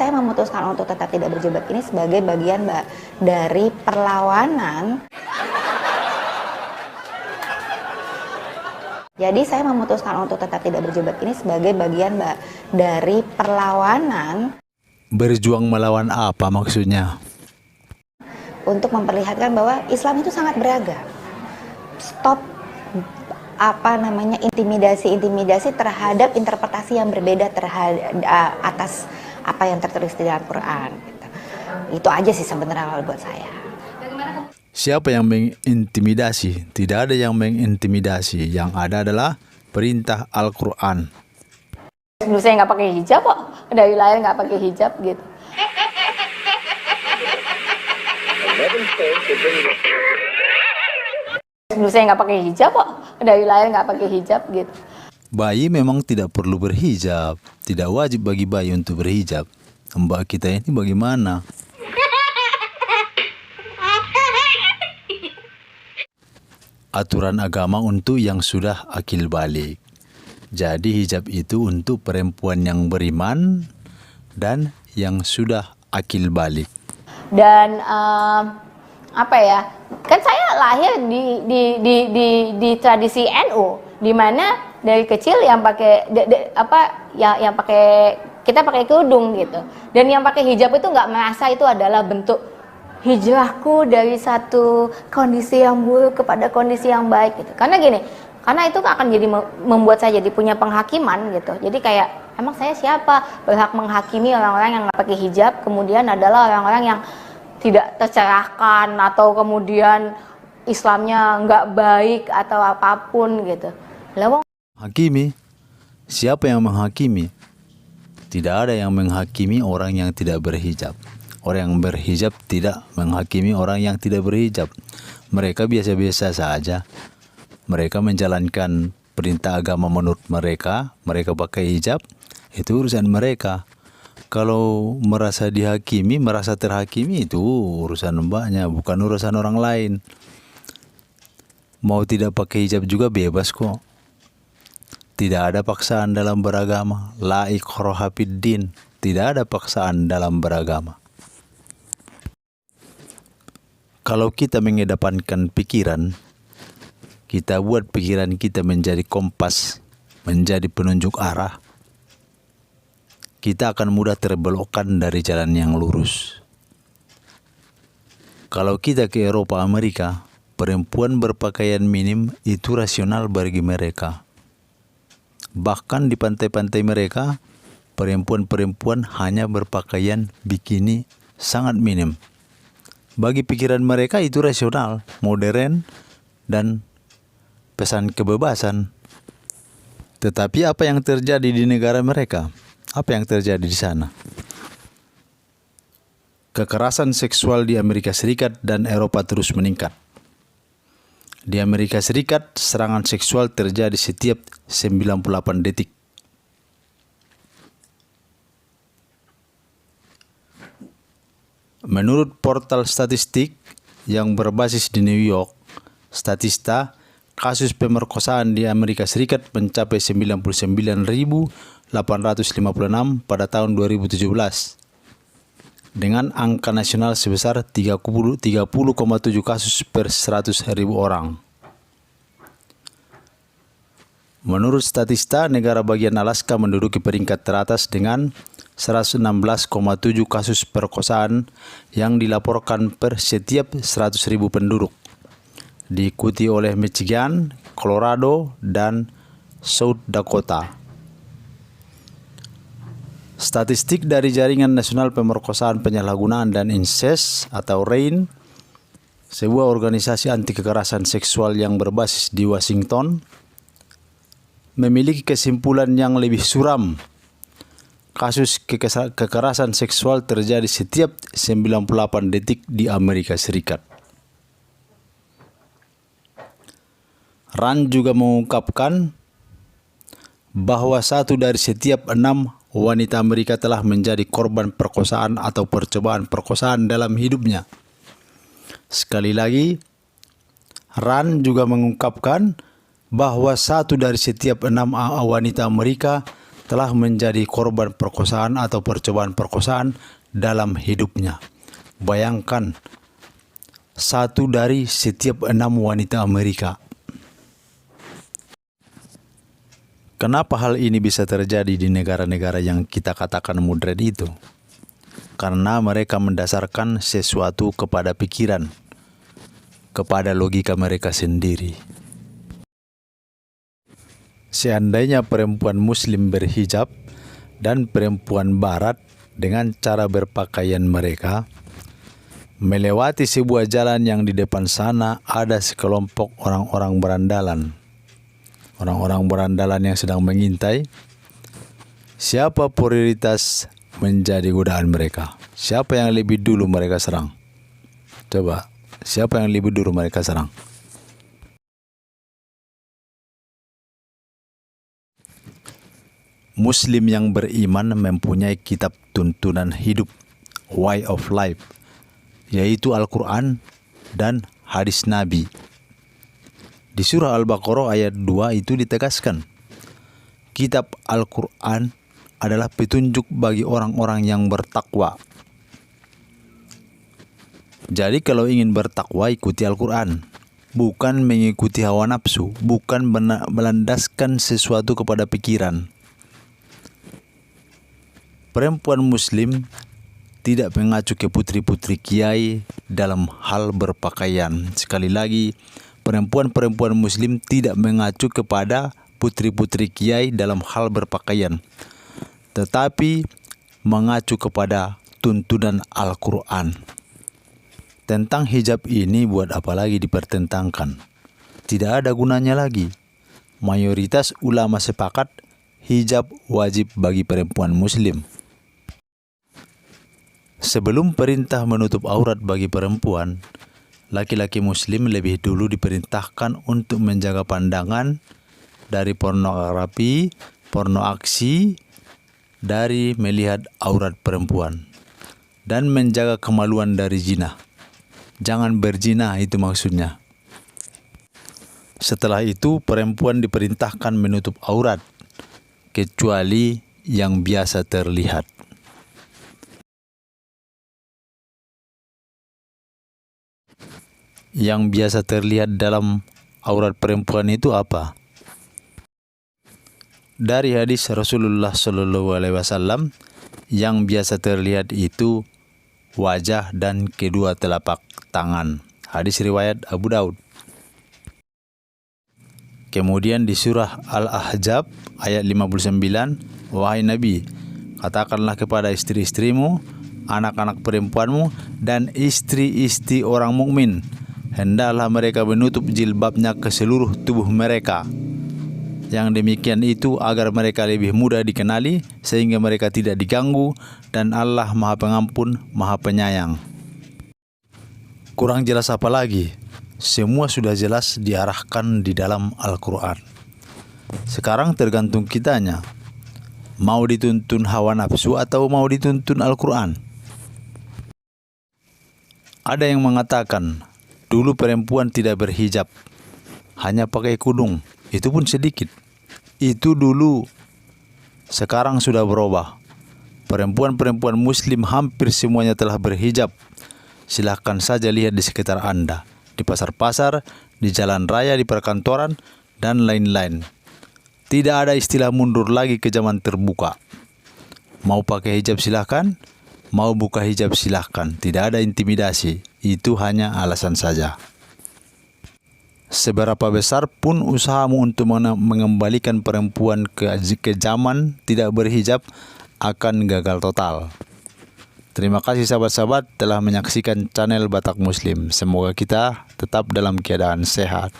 saya memutuskan untuk tetap tidak berjilbab ini sebagai bagian dari perlawanan. Jadi saya memutuskan untuk tetap tidak berjilbab ini sebagai bagian dari perlawanan. Berjuang melawan apa maksudnya? Untuk memperlihatkan bahwa Islam itu sangat beragam. Stop intimidasi terhadap interpretasi yang berbeda atas apa yang tertulis di dalam Quran. Gitu. Itu aja sih sebenarnya kalau buat saya. Siapa yang mengintimidasi? Tidak ada yang mengintimidasi. Yang ada adalah perintah Al-Quran. Dulu saya nggak pakai hijab kok, dari lahir nggak pakai hijab gitu. Dulu saya nggak pakai hijab kok, dari lahir nggak pakai hijab gitu. Bayi memang tidak perlu berhijab. Tidak wajib bagi bayi untuk berhijab. Mbak kita ini bagaimana? Aturan agama untuk yang sudah akil balik. Jadi hijab itu untuk perempuan yang beriman dan yang sudah akil balik. Dan apa ya? Kan saya lahir di tradisi NU, di mana dari kecil yang pakai yang pakai kita pakai kerudung gitu. Dan yang pakai hijab itu nggak merasa itu adalah bentuk hijrahku dari satu kondisi yang buruk kepada kondisi yang baik gitu. Karena gini, karena itu akan jadi membuat saya jadi punya penghakiman gitu. Jadi kayak emang saya siapa berhak menghakimi orang-orang yang nggak pakai hijab, kemudian adalah orang-orang yang tidak tercerahkan atau kemudian Islamnya nggak baik atau apapun gitu. Lewat Hakimi? Siapa yang menghakimi? Tidak ada yang menghakimi orang yang tidak berhijab. Orang yang berhijab tidak menghakimi orang yang tidak berhijab. Mereka biasa-biasa saja. Mereka menjalankan perintah agama menurut mereka. Mereka pakai hijab, itu urusan mereka. Kalau merasa dihakimi, merasa terhakimi, itu urusan mbaknya, bukan urusan orang lain. Mau tidak pakai hijab juga bebas kok. Tidak ada paksaan dalam beragama. La ikraha fid din. Tidak ada paksaan dalam beragama. Kalau kita mengedepankan pikiran, kita buat pikiran kita menjadi kompas, menjadi penunjuk arah, kita akan mudah terbelokkan dari jalan yang lurus. Kalau kita ke Eropa, Amerika, perempuan berpakaian minim itu rasional bagi mereka. Bahkan di pantai-pantai mereka, perempuan-perempuan hanya berpakaian bikini sangat minim. Bagi pikiran mereka itu rasional, modern, dan pesan kebebasan. Tetapi apa yang terjadi di negara mereka? Apa yang terjadi di sana? Kekerasan seksual di Amerika Serikat dan Eropa terus meningkat. Di Amerika Serikat, serangan seksual terjadi setiap 98 detik. Menurut portal statistik yang berbasis di New York, Statista, kasus pemerkosaan di Amerika Serikat mencapai 99.856 pada tahun 2017 dengan angka nasional sebesar 30,7 kasus per 100.000 orang. Menurut Statista, negara bagian Alaska menduduki peringkat teratas dengan 116,7 kasus perkosaan yang dilaporkan per setiap 100.000 penduduk. Diikuti oleh Michigan, Colorado, dan South Dakota. Statistik dari Jaringan Nasional Pemerkosaan Penyalahgunaan dan Incest atau RAIN, sebuah organisasi anti kekerasan seksual yang berbasis di Washington, memiliki kesimpulan yang lebih suram. Kasus kekerasan seksual terjadi setiap 98 detik di Amerika Serikat. RAND juga mengungkapkan bahwa 1 dari setiap 6 wanita Amerika telah menjadi korban perkosaan atau percobaan perkosaan dalam hidupnya. Sekali lagi, RAND juga mengungkapkan bahwa 1 dari setiap 6 wanita Amerika telah menjadi korban perkosaan atau percobaan perkosaan dalam hidupnya. Bayangkan, 1 dari setiap 6 wanita Amerika. Kenapa hal ini bisa terjadi di negara-negara yang kita katakan moderat itu? Karena mereka mendasarkan sesuatu kepada pikiran, kepada logika mereka sendiri. Seandainya perempuan Muslim berhijab dan perempuan Barat dengan cara berpakaian mereka melewati sebuah jalan yang di depan sana ada sekelompok orang-orang berandalan. Orang-orang berandalan yang sedang mengintai siapa prioritas menjadi godaan mereka. Siapa yang lebih dulu mereka serang? Coba, siapa yang lebih dulu mereka serang? Muslim yang beriman mempunyai kitab tuntunan hidup, way of life, yaitu Al-Quran dan hadis Nabi. Di surah Al-Baqarah ayat 2 itu ditegaskan, kitab Al-Quran adalah petunjuk bagi orang-orang yang bertakwa. Jadi kalau ingin bertakwa, ikuti Al-Quran, bukan mengikuti hawa nafsu, bukan melandaskan sesuatu kepada pikiran. Perempuan Muslim tidak mengacu ke putri-putri kiai dalam hal berpakaian. Sekali lagi, perempuan-perempuan Muslim tidak mengacu kepada putri-putri kiai dalam hal berpakaian, tetapi mengacu kepada tuntunan Al-Quran. Tentang hijab ini buat apa lagi dipertentangkan? Tidak ada gunanya lagi. Mayoritas ulama sepakat hijab wajib bagi perempuan Muslim. Sebelum perintah menutup aurat bagi perempuan, laki-laki Muslim lebih dulu diperintahkan untuk menjaga pandangan dari pornografi, porno aksi, dari melihat aurat perempuan, dan menjaga kemaluan dari zina. Jangan berzina, itu maksudnya. Setelah itu, perempuan diperintahkan menutup aurat, kecuali yang biasa terlihat. Yang biasa terlihat dalam aurat perempuan itu apa? Dari hadis Rasulullah SAW, yang biasa terlihat itu wajah dan kedua telapak tangan. Hadis riwayat Abu Daud. Kemudian di surah Al-Ahzab ayat 59, wahai Nabi, katakanlah kepada istri-istrimu, anak-anak perempuanmu, dan istri-istri orang mukmin, hendaklah mereka menutup jilbabnya ke seluruh tubuh mereka. Yang demikian itu agar mereka lebih mudah dikenali, sehingga mereka tidak diganggu, dan Allah Maha Pengampun, Maha Penyayang. Kurang jelas apa lagi? Semua sudah jelas diarahkan di dalam Al-Quran. Sekarang tergantung kitanya, mau dituntun hawa nafsu atau mau dituntun Al-Quran. Ada yang mengatakan, dulu perempuan tidak berhijab, hanya pakai kudung, itu pun sedikit. Itu dulu, sekarang sudah berubah. Perempuan-perempuan Muslim hampir semuanya telah berhijab. Silahkan saja lihat di sekitar Anda, di pasar-pasar, di jalan raya, di perkantoran, dan lain-lain. Tidak ada istilah mundur lagi ke zaman terbuka. Mau pakai hijab silahkan, mau buka hijab silahkan. Tidak ada intimidasi. Itu hanya alasan saja. Seberapa besar pun usahamu untuk mengembalikan perempuan ke zaman tidak berhijab akan gagal total. Terima kasih sahabat-sahabat telah menyaksikan channel Batak Muslim. Semoga kita tetap dalam keadaan sehat.